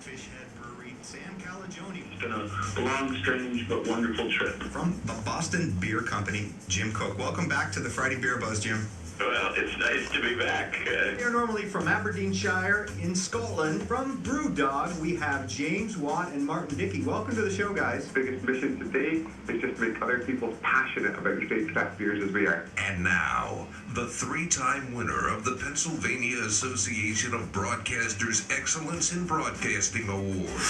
Fishhead Brewery, Sam Calagione. It's been a long, strange, but wonderful trip. From the Boston Beer Company, Jim Cook. Welcome back to the Friday Beer Buzz, Jim. Well, it's nice to be back. Here normally from Aberdeenshire in Scotland. From Brewdog, we have James Watt and Martin Dickey. Welcome to the show, guys. Biggest mission today is just to make other people passionate about state craft beers as we are. And now, the three-time winner of the Pennsylvania Association of Broadcasters Excellence in Broadcasting Award,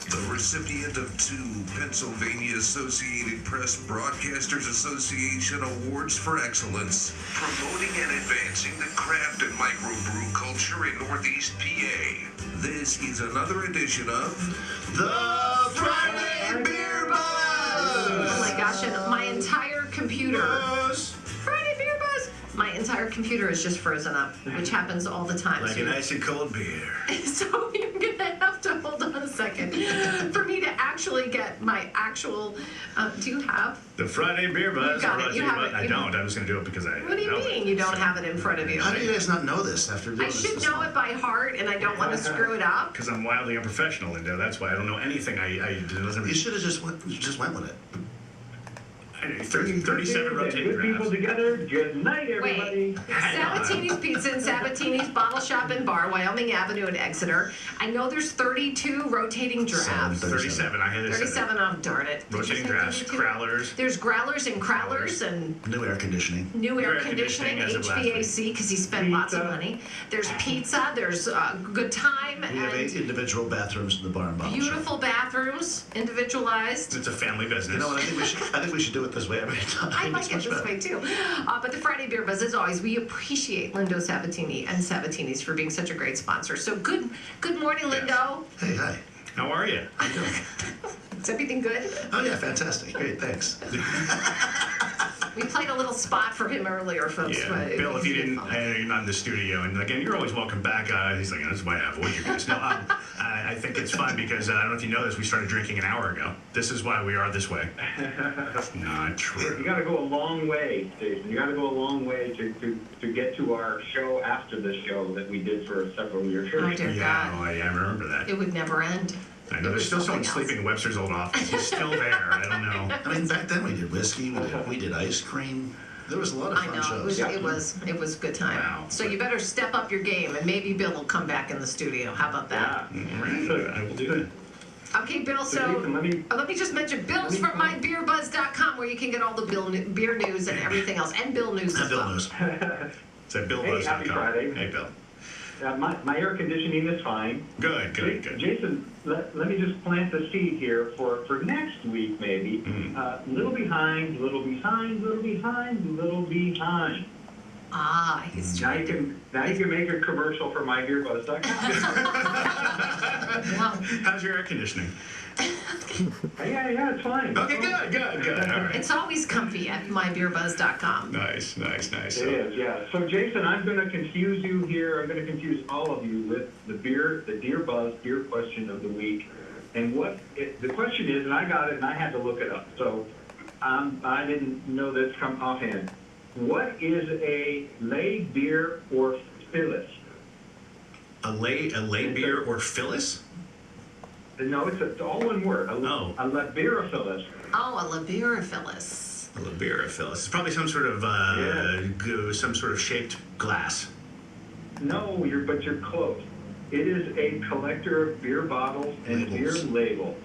the recipient of 2 Pennsylvania Associated Press Broadcasters Association Awards for Excellence, promoting and advancing the craft and microbrew culture in Northeast PA. This is another edition of the Friday Beer Buzz! Oh my gosh, and my entire computer... Friday Beer Buzz! My entire computer is just frozen up, which happens all the time. Like so an icy cold beer. So you're going to have to hold on a second for me to actually get my actual... do you have? The Friday Beer Buzz. You got it. You have it. I don't. I was going to do it because I What do you mean you don't have it in front of you? How do you guys not know this after doing I this? should know it by heart, and I don't want to screw it up. Because I'm wildly unprofessional, Linda. That's why I don't know anything. You should have just went with it. 37 rotating Good people drafts. together. Good night, everybody. Wait, Sabatini's Pizza and Sabatini's Bottle Shop and Bar, Wyoming Avenue in Exeter. I know there's 32 rotating drafts. 37. I had it. 37, oh darn it. Did you Rotating say drafts, 32? growlers. There's growlers and crowlers and New air conditioning. new air Air conditioning, conditioning as of last week. HVAC, because he spent lots of money. There's pizza, there's good time, We have 8 and individual bathrooms in the bar and bottle shop. beautiful bathrooms, individualized. It's a family business. You know what? I think we should do it this way every time. I like It's it much this better. way too. But the Friday Beer Buzz, as always, we appreciate Lindo Sabatini and Sabatini's for being such a great sponsor. So good morning, Lindo. Hey, hi. How are you? How you doing? Is everything good? Oh yeah, fantastic. Great, thanks. We played a little spot for him earlier, folks. Yeah, but Bill, if you didn't, fun. you're not in the studio, and again, you're always welcome back. He's like, that's why I avoid you guys. No, I think it's fun because I don't know if you know this, we started drinking an hour ago. This is why we are this way. That's not You true. got to go a long way, Jason. You got to go a long way to get to our show after the show that we did for several years. Oh, dear Yeah, God. oh, yeah, I remember that. It would never end. I It know there's was still someone something else. sleeping in Webster's old office. He's still there. I don't know. I mean, back then we did whiskey, we did ice cream. There was a lot of I fun know, shows. it was a good time. Wow. So you better step up your game, and maybe Bill will come back in the studio. How about that? I will do that. Okay, Bill, so Jason, let me just mention Bill's from mybeerbuzz.com, where you can get all the beer news and everything else, and Bill news And as Bill well. knows. It's at BeerBuzz.com. Hey, happy Friday. Hey, Bill. my air conditioning is fine. Good. Jason, let me just plant the seed here for next week, maybe. Little behind, little behind, little behind, little behind. Ah, he's Now trying you can make a commercial for mybeerbuzz.com. Wow. How's your air conditioning? yeah, it's fine. Okay, good. All right. It's always comfy at mybeerbuzz.com. Nice. It is, yeah. So, Jason, I'm going to confuse you here. I'm going to confuse all of you with the Dear Buzz beer question of the week. And the question is, and I got it, and I had to look it up. So, I didn't know this from offhand. What is a lay beer or Phyllis? A lay beer or Phyllis? No, it's all one word. A Phyllis. Oh, a Phyllis. A beer or Phyllis. It's probably some sort of some sort of shaped glass. No, but you're close. It is a collector of beer bottles and beer labels.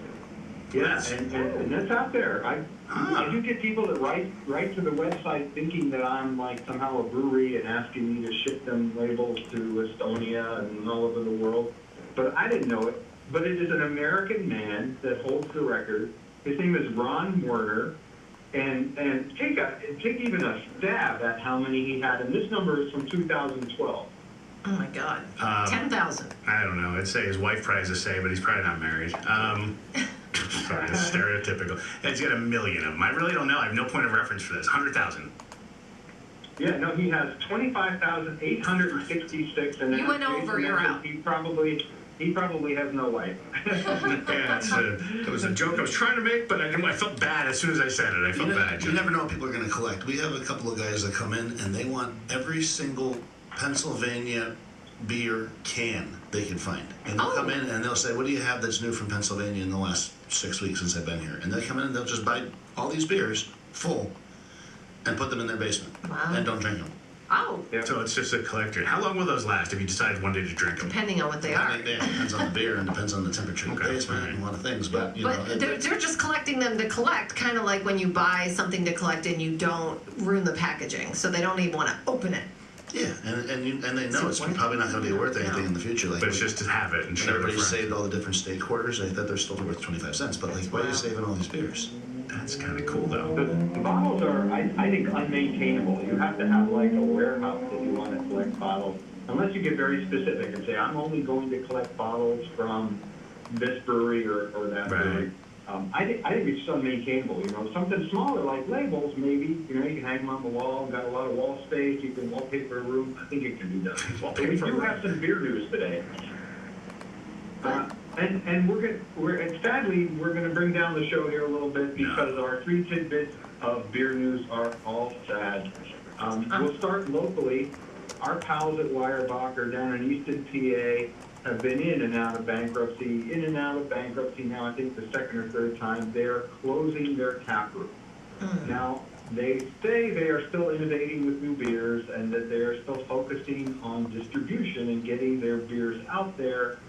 Yeah, and that's out there. I do get people that write to the website thinking that I'm like somehow a brewery and asking me to ship them labels to Estonia and all over the world. But I didn't know it. But it is an American man that holds the record. His name is Ron Werner. And take even a stab at how many he had. And this number is from 2012. Oh my God. 10,000. I don't know. I'd say his wife tries to say, but he's probably not married. Sorry, it's stereotypical. He's got 1 million of them. I really don't know. I have no point of reference for this. 100,000. Yeah, no, he has 25,866. And You went over, you're out. He probably has no wife. Yeah, it was a joke I was trying to make, but I felt bad as soon as I said it. I felt bad. You never know what people are going to collect. We have a couple of guys that come in and they want every single Pennsylvania beer can they can find. And they'll come in and they'll say, what do you have that's new from Pennsylvania in the last 6 weeks since I've been here? And they'll come in and they'll just buy all these beers full and put them in their basement. Wow. And don't drink them. Oh, Yeah. So it's just a collector. How long will those last if you decide one day to drink them? depending on what they are. It depends on the beer and depends on the temperature of the Okay, basement alright. and a lot of things. But, you know, But they're just collecting them to collect, kind of like when you buy something to collect and you don't ruin the packaging, so they don't even want to open it. yeah, and they know it's Disappointing. probably not going to be worth anything in the future. Like, But it's just to have it and and share it with everybody friends. saved all the different state quarters. I thought they're still worth 25 cents. But like, why are you saving all these beers? That's kind of cool, though. The bottles are, I think, unmaintainable. You have to have like a warehouse if you want to collect bottles, unless you get very specific and say, I'm only going to collect bottles from this brewery or that Right. brewery. I think it's just unmaintainable. You know, something smaller like labels, maybe. You know, you can hang them on the wall. Got a lot of wall space. You can wallpaper a room. I think it can be done. But we do have some beer news today. And sadly we're gonna bring down the show here a little bit because our 3 tidbits of beer news are all sad. We'll start locally. Our pals at Weyerbacher down in Easton, PA, have been in and out of bankruptcy now. I think the second or third time. They're closing their tap room. Now they say they are still innovating with new beers and that they are still focusing on distribution and getting their beers out there.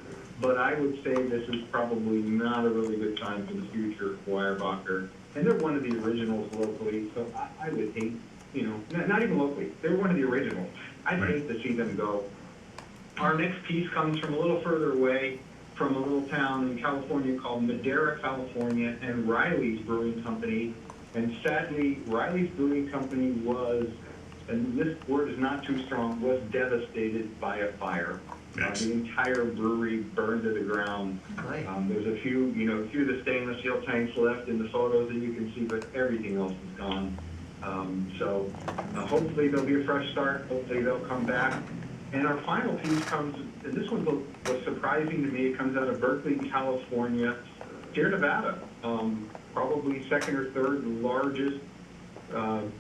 But I would say this is probably not a really good time for the future of Weyerbacher. And they're one of the originals locally, so I would hate, you know, not even locally, they're one of the originals. I'd hate to see them go. Our next piece comes from a little further away, from a little town in California called Madera, California, and Riley's Brewing Company. And sadly, Riley's Brewing Company was, and this word is not too strong, was devastated by a fire. Yes. The entire brewery burned to the ground. Right. There's a few of the stainless steel tanks left in the photos that you can see, but everything else is gone. So hopefully there'll be a fresh start. Hopefully they'll come back. And our final piece comes, and this one was surprising to me. It comes out of Berkeley, California, Sierra Nevada. Probably second or third largest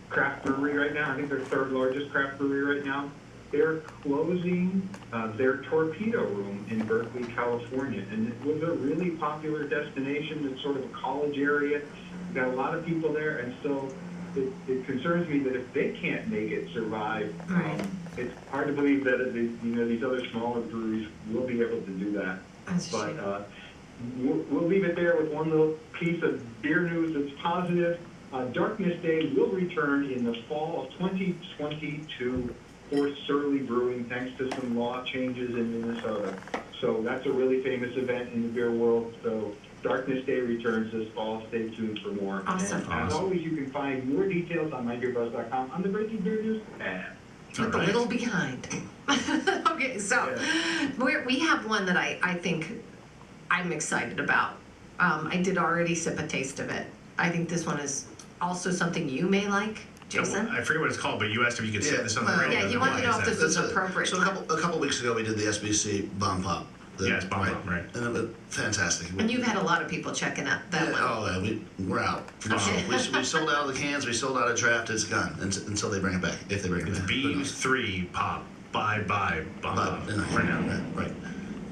craft brewery right now. I think they're third largest craft brewery right now. They're closing their torpedo room in Berkeley, California. And it was a really popular destination. It's sort of a college area. We've got a lot of people there. And so it concerns me that if they can't make it survive, it's hard to believe that these other smaller breweries will be able to do that. That's a But shame. we'll leave it there with one little piece of beer news that's positive. Darkness Day will return in the fall of 2022 for Surly Brewing, thanks to some law changes in Minnesota. So that's a really famous event in the beer world. So Darkness Day returns this fall. Stay tuned for more. Awesome. And as always, you can find more details on mybeerbuzz.com on the Breaking Beer News tab. With a little behind. Okay, so we have one that I think I'm excited about. I did already sip a taste of it. I think this one is also something you may like, Jason. I forget what it's called, but you asked if you could say this on the radio. Yeah, he wanted to know if this was appropriate. So a couple weeks ago, we did the SBC Bomb Pop. Yes, Bomb Pop, right. And it was fantastic. And you've had a lot of people checking out that one. Oh, yeah, we're out. Okay. We sold out of the cans. We sold out of draft. It's gone until they bring it back. If they bring it It's back. Who knows? B3 Pop. Bye, Bomb Pop. Right now. Right.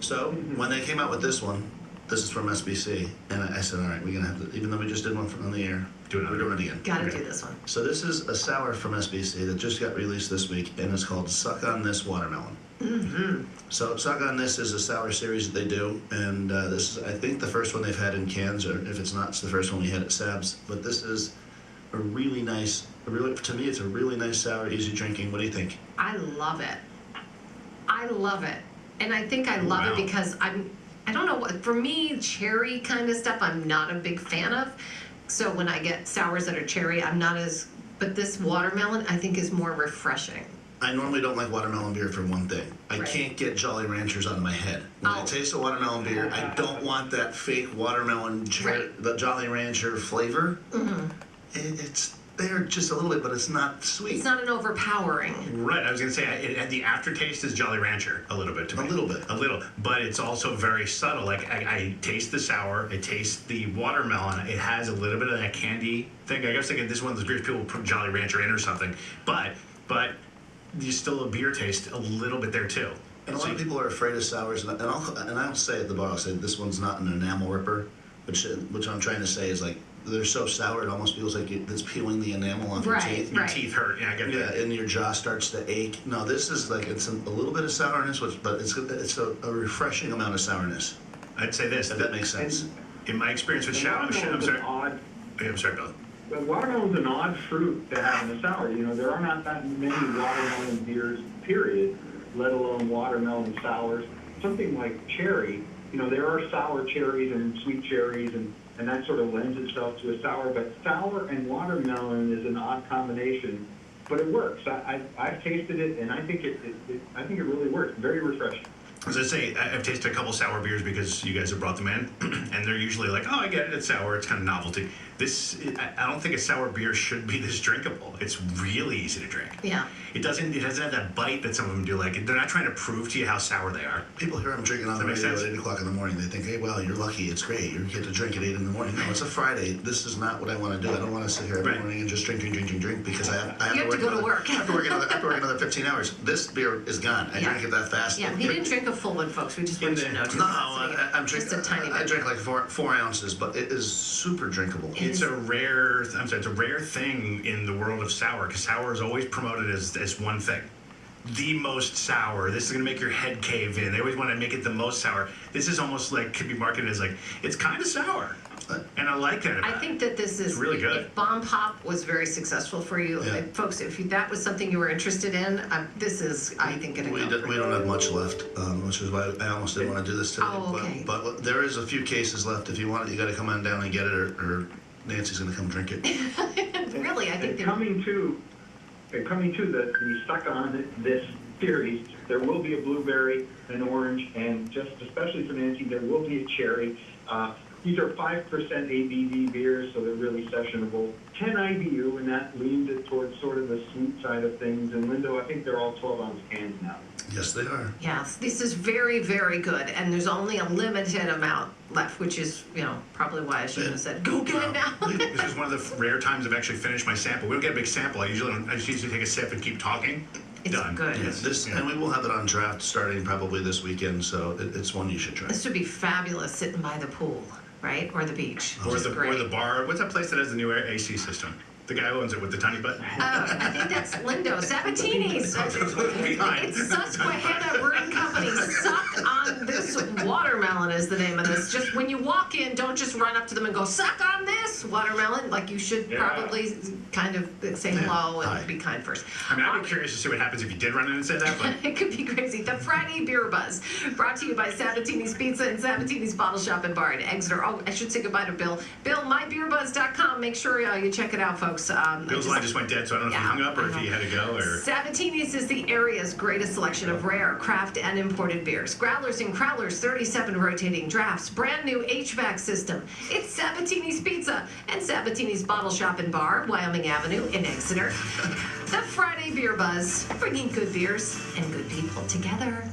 So when they came out with this one, this is from SBC, and I said, all right, we're gonna have to, even though we just did one on the air, Do another. we're doing it again. Gotta do this one. So this is a sour from SBC that just got released this week, and it's called Suck on This Watermelon. Mm-hmm. So Suck on This is a sour series that they do, and this is, I think, the first one they've had in cans, or if it's not, it's the first one we had at Sab's. But this is a really nice, to me, it's a really nice sour, easy drinking. What do you think? I love it. I love it. And I think I love it because I don't know what, for me, cherry kind of stuff, I'm not a big fan of. So when I get sours that are cherry, I'm not but this watermelon, I think, is more refreshing. I normally don't like watermelon beer for one thing. I can't get Jolly Ranchers out of my head. When I taste a watermelon beer, I don't want that fake watermelon, the Jolly Rancher flavor. Mm-hmm. It's there just a little bit, but it's not sweet. It's not an overpowering. Right, I was going to say, the aftertaste is Jolly Rancher a little bit to me. A little bit. A little, but it's also very subtle. Like, I taste the sour, I taste the watermelon, it has a little bit of that candy thing. I guess this is one of those beers people put Jolly Rancher in or something, but you still a beer taste a little bit there too. And a lot of people are afraid of sours, and I'll say at the bar, I'll say this one's not an enamel ripper, which I'm trying to say is like they're so sour it almost feels like it's peeling the enamel off your teeth. Your teeth hurt. Yeah, I get that. Yeah, and your jaw starts to ache. No, this is like it's a little bit of sourness, but it's a refreshing amount of sourness. I'd say this. If that makes sense. In my experience with I'm sorry. I'm sorry, Bill. Well, watermelon's an odd fruit to have in a sour. You know, there are not that many watermelon beers, period, let alone watermelon sours. Something like cherry, you know, there are sour cherries and sweet cherries, and that sort of lends itself to a sour. But sour and watermelon is an odd combination, but it works. I've tasted it, and I think it really works. Very refreshing. As I say, I've tasted a couple sour beers because you guys have brought them in, and they're usually like, oh, I get it, it's sour, it's kind of novelty. I don't think a sour beer should be this drinkable. It's really easy to drink. Yeah. It doesn't have that bite that some of them do. Like, they're not trying to prove to you how sour they are. People hear I'm drinking on the radio at 8 o'clock in the morning. They think, hey, well, you're lucky. It's great. You get to drink at 8 in the morning. No, it's a Friday. This is not what I want to do. I don't want to sit here every morning and just drink because I have to go to work. I have to work another 15 hours. This beer is gone. I drink it that fast. Yeah, he didn't drink a full one, folks. We just want you to know. No, I'm drinking just a tiny bit. I drink like four ounces, but it is super drinkable. It's a rare thing in the world of sour, because sour is always promoted as one thing. The most sour. This is going to make your head cave in. They always want to make it the most sour. This is almost like, could be marketed as like, it's kind of sour. And I like that about I think that this is really good. If Bomb Pop was very successful for you, folks, if that was something you were interested in, this is, I think, going to go. We don't have much left, which is why I almost didn't want to do this today. Oh, okay. But there is a few cases left. If you want it, you got to come on down and get it, or Nancy's going to come drink it. Really, I think they're coming to the stuck on this series. There will be a blueberry, an orange, and just especially for Nancy, there will be a cherry. These are 5% ABV beers, so they're really sessionable. 10 IBU, and that leans it towards sort of the sweet side of things. And Lindo, I think they're all 12-ounce cans now. Yes, they are. Yes, this is very, very good, and there's only a limited amount left, which is, probably why I shouldn't have said, go get it now. This is one of the rare times I've actually finished my sample. We don't get a big sample. I just usually take a sip and keep talking. It's Done. good. And we will have it on draft starting probably this weekend, so it's one you should try. This would be fabulous sitting by the pool, right? Or the beach. Or the bar. What's that place that has the new AC system? The guy who owns it with the tiny butt? I think that's Lindo. Sabatini's. It's Susquehanna Brewing Company. Suck on this watermelon is the name of this. Just when you walk in, don't just run up to them and go, suck on this watermelon. Like, you should probably kind of say hello and be kind first. I mean, I'd be curious to see what happens if you did run in and say that, but... It could be crazy. The Friday Beer Buzz, brought to you by Sabatini's Pizza and Sabatini's Bottle Shop and Bar in Exeter. Oh, I should say goodbye to Bill. Bill, mybeerbuzz.com. Make sure you check it out, folks. Bill's line just went dead, so I don't know if he hung up or if he had to go. Or Sabatini's is the area's greatest selection of rare, craft, and imported beers. Growlers and Crowlers, 37 rotating drafts, brand new HVAC system. It's Sabatini's Pizza and Sabatini's Bottle Shop and Bar, Wyoming Avenue in Exeter. The Friday Beer Buzz, bringing good beers and good people together.